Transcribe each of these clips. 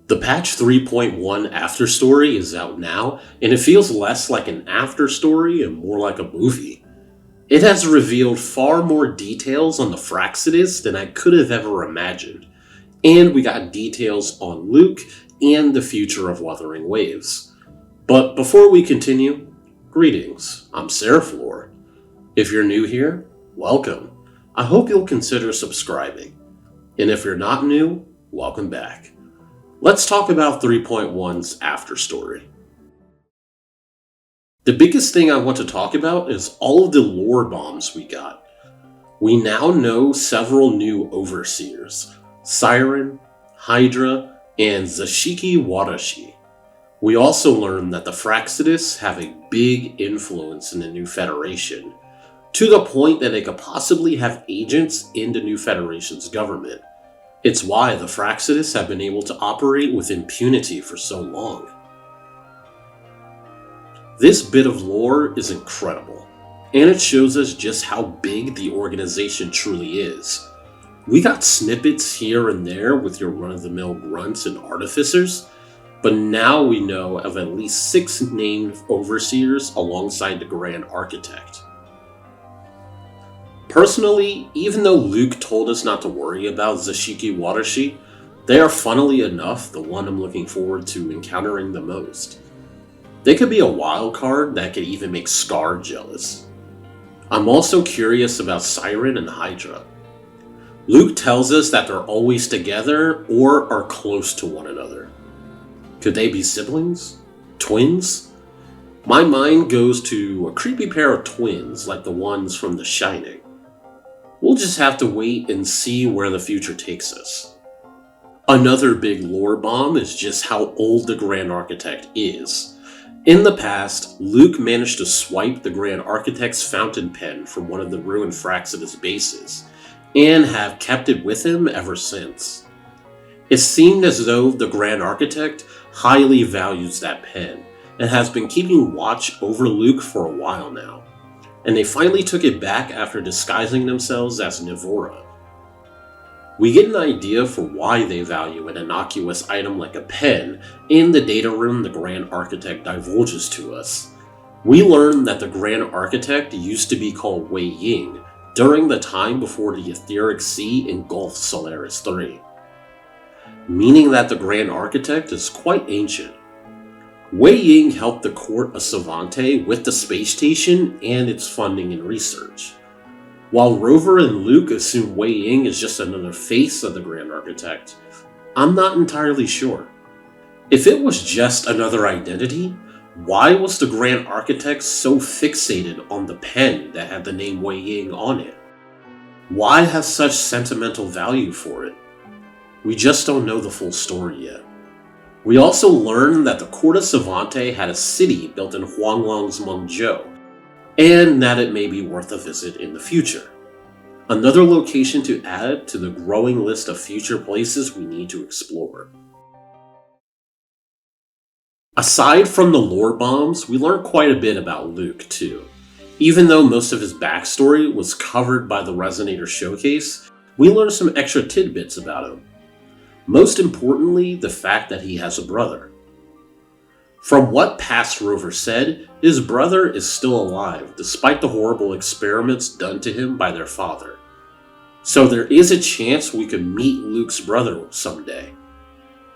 The patch 3.1 after story is out now, and it feels less like an after story and more like a movie. It has revealed far more details on the Fraxidus than I could have ever imagined, and we got details on Luke and the future of Wuthering Waves. But before we continue, greetings, I'm Seraflor. If you're new here, welcome. I hope you'll consider subscribing. And if you're not new, welcome back. Let's talk about 3.1's after story. The biggest thing I want to talk about is all of the lore bombs we got. We now know several new overseers, Siren, Hydra, and Zashiki Watashi. We also learned that the Fraxidus have a big influence in the New Federation, to the point that they could possibly have agents in the New Federation's government. It's why the Fraxidus have been able to operate with impunity for so long. This bit of lore is incredible, and it shows us just how big the organization truly is. We got snippets here and there with your run-of-the-mill grunts and artificers, but now we know of at least 6 named overseers alongside the Grand Architect. Personally, even though Luke told us not to worry about Zashiki Watashi, they are funnily enough the one I'm looking forward to encountering the most. They could be a wild card that could even make Scar jealous. I'm also curious about Siren and Hydra. Luke tells us that they're always together or are close to one another. Could they be siblings? Twins? My mind goes to a creepy pair of twins like the ones from The Shining. We'll just have to wait and see where the future takes us. Another big lore bomb is just how old the Grand Architect is. In the past, Luke managed to swipe the Grand Architect's fountain pen from one of the ruined Fraxidus bases, and have kept it with him ever since. It seemed as though the Grand Architect highly values that pen, and has been keeping watch over Luke for a while now, and they finally took it back after disguising themselves as Nivora. We get an idea for why they value an innocuous item like a pen in the data room the Grand Architect divulges to us. We learn that the Grand Architect used to be called Wei Ying during the time before the Etheric Sea engulfed Solaris 3, meaning that the Grand Architect is quite ancient. Wei Ying helped the court of Savante with the space station and its funding and research. While Rover and Luke assume Wei Ying is just another face of the Grand Architect, I'm not entirely sure. If it was just another identity, why was the Grand Architect so fixated on the pen that had the name Wei Ying on it? Why have such sentimental value for it? We just don't know the full story yet. We also learn that the court of Savante had a city built in Huanglong's Mengzhou, and that it may be worth a visit in the future. Another location to add to the growing list of future places we need to explore. Aside from the lore bombs, we learn quite a bit about Luke too. Even though most of his backstory was covered by the Resonator Showcase, we learn some extra tidbits about him. Most importantly, the fact that he has a brother. From what past Rover said, his brother is still alive despite the horrible experiments done to him by their father. So there is a chance we could meet Luke's brother someday.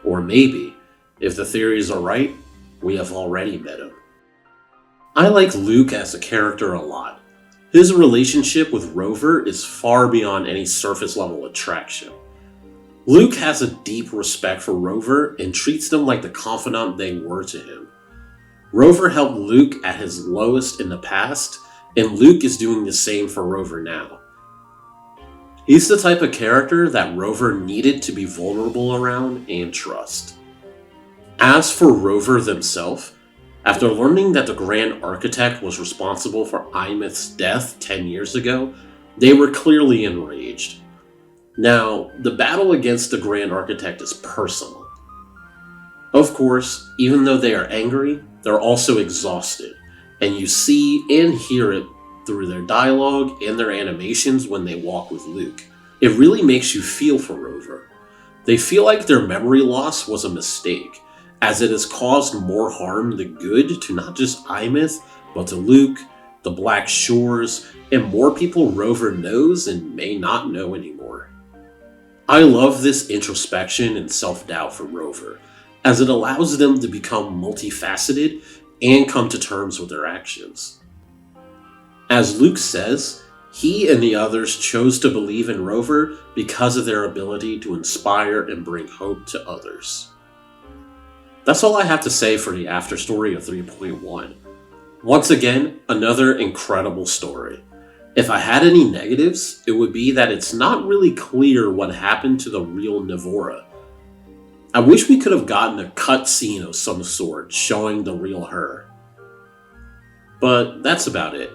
Or maybe, if the theories are right, we have already met him. I like Luke as a character a lot. His relationship with Rover is far beyond any surface level attraction. Luke has a deep respect for Rover and treats them like the confidant they were to him. Rover helped Luke at his lowest in the past, and Luke is doing the same for Rover now. He's the type of character that Rover needed to be vulnerable around and trust. As for Rover themselves, after learning that the Grand Architect was responsible for Imith's death 10 years ago, they were clearly enraged. Now, the battle against the Grand Architect is personal. Of course, even though they are angry, they're also exhausted, and you see and hear it through their dialogue and their animations when they walk with Luke. It really makes you feel for Rover. They feel like their memory loss was a mistake, as it has caused more harm than good to not just Imith, but to Luke, the Black Shores, and more people Rover knows and may not know anymore. I love this introspection and self-doubt from Rover, as it allows them to become multifaceted and come to terms with their actions. As Luke says, he and the others chose to believe in Rover because of their ability to inspire and bring hope to others. That's all I have to say for the afterstory of 3.1. Once again, another incredible story. If I had any negatives, it would be that it's not really clear what happened to the real Navora. I wish we could have gotten a cut scene of some sort showing the real her. But that's about it.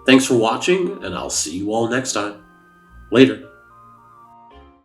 Thanks for watching, and I'll see you all next time. Later.